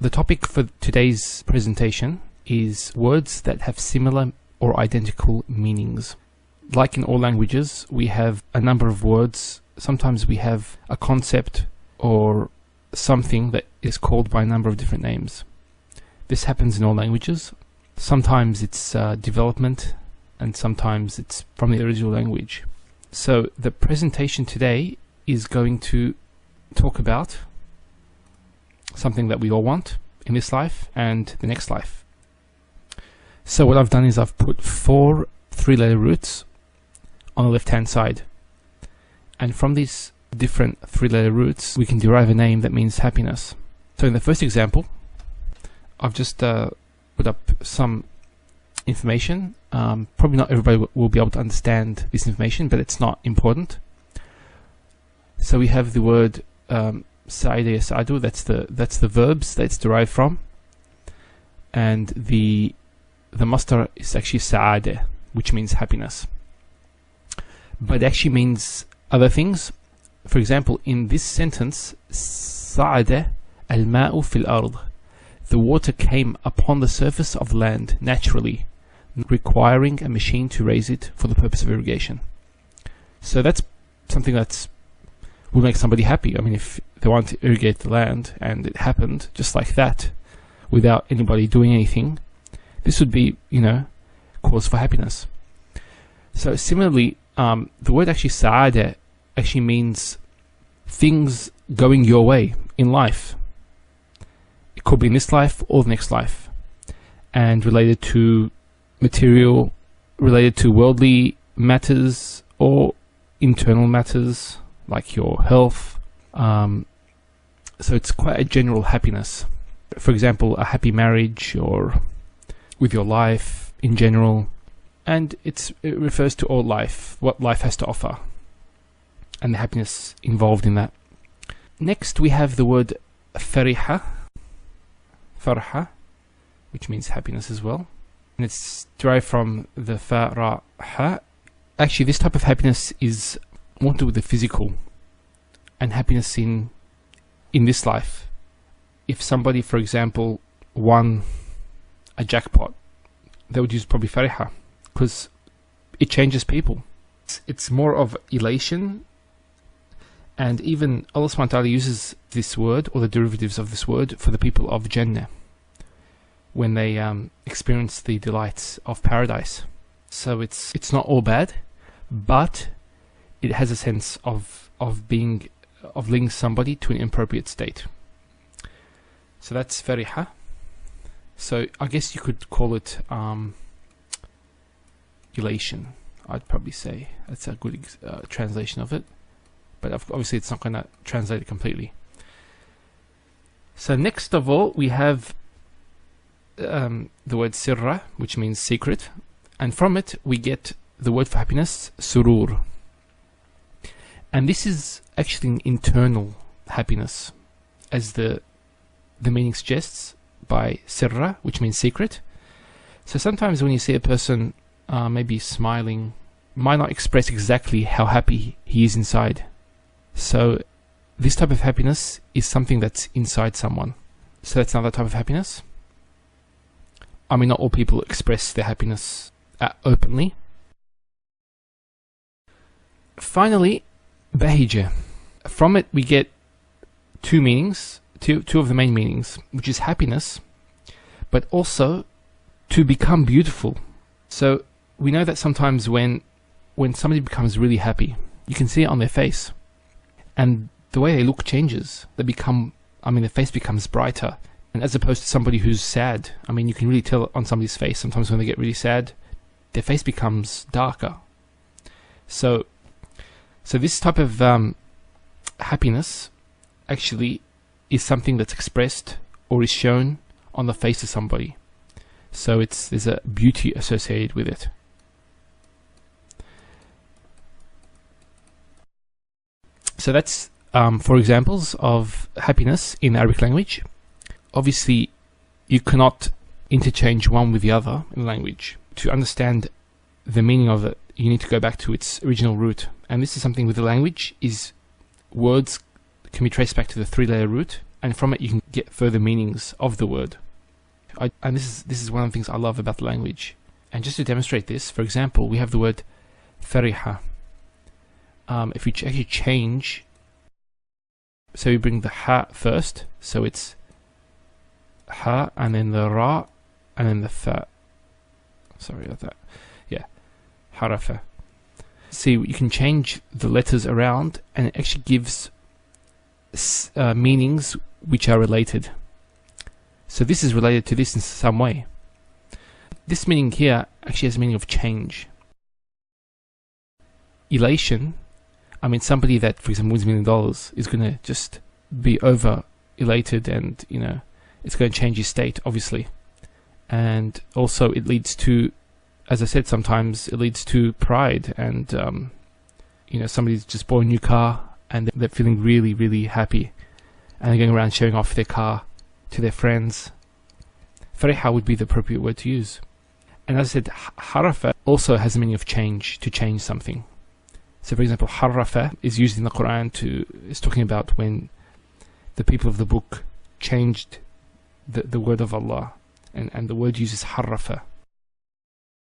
The topic for today's presentation is words that have similar or identical meanings. Like in all languages, we have a number of words. Sometimes we have a concept or something that is called by a number of different names. This happens in all languages. Sometimes it's development, and sometimes it's from the original language. So the presentation today is going to talk about something that we all want in this life and the next life. So what I've done is I've put 4 three-letter roots on the left-hand side, and from these different 3-letter roots we can derive a name that means happiness. So in the first example, I've just put up some information. Probably not everybody will be able to understand this information, but it's not important. So we have the word Sa'ida yas'adu, that's the verbs that it's derived from, and the masdar is actually sa'ada, which means happiness, but it actually means other things. For example, in this sentence, sa'ada al-ma'u fil ard, the water came upon the surface of the land naturally, requiring a machine to raise it for the purpose of irrigation. So that's something that would make somebody happy. I mean, if they want to irrigate the land and it happened just like that without anybody doing anything, this would be, cause for happiness. So similarly, the word actually sa'ada actually means things going your way in life. It could be in this life or the next life, and related to material, related to worldly matters or internal matters like your health. So it's quite a general happiness. For example, a happy marriage, or with your life in general, and it refers to all life, what life has to offer, and the happiness involved in that. Next we have the word farha, which means happiness as well, and it's derived from the faraha. Actually, this type of happiness is more to do with the physical and happiness in this life. If somebody, for example, won a jackpot, they would use probably fariha, because it changes people. It's more of elation, and even Allah subhanahu wa ta'ala uses this word, or the derivatives of this word, for the people of Jannah when they experience the delights of paradise. So it's not all bad, but it has a sense of linking somebody to an inappropriate state. So that's fariha. So I guess you could call it elation. I'd probably say that's a good translation of it, but obviously it's not going to translate it completely. So next of all we have the word sirra, which means secret, and from it we get the word for happiness, surur. And this is actually an internal happiness, as the meaning suggests, by sirra, which means secret. So sometimes when you see a person maybe smiling, might not express exactly how happy he is inside. So this type of happiness is something that's inside someone. So that's another type of happiness. I mean, not all people express their happiness openly. Finally, bahija. From it we get two meanings, two of the main meanings, which is happiness, but also to become beautiful. So we know that sometimes when somebody becomes really happy, you can see it on their face, and the way they look changes. Their face becomes brighter, and as opposed to somebody who's sad, I mean, you can really tell on somebody's face sometimes when they get really sad, their face becomes darker. So this type of happiness actually is something that's expressed or is shown on the face of somebody. So there's a beauty associated with it. So that's 4 examples of happiness in the Arabic language. Obviously, you cannot interchange one with the other in language. To understand the meaning of it, you need to go back to its original root. And this is something with the language, is words can be traced back to the 3-letter root, and from it you can get further meanings of the word. And this is one of the things I love about the language. And just to demonstrate this, for example, we have the word fariha. If we actually change, so we bring the ha first, so it's ha, and then the ra, and then the fa. Sorry about that. Yeah, harafa. See, you can change the letters around, and it actually gives meanings which are related. So this is related to this in some way. This meaning here actually has a meaning of change. Elation, I mean, somebody that, for example, wins $1 million is going to just be over elated, and it's going to change his state, obviously. And also it leads to, as I said, sometimes it leads to pride, and somebody's just bought a new car and they're feeling really, really happy, and they're going around showing off their car to their friends. Fariha would be the appropriate word to use. And as I said, harafa also has a meaning of change, to change something. So for example, harafa is used in the Quran is talking about when the people of the book changed the word of Allah, and the word uses harafa.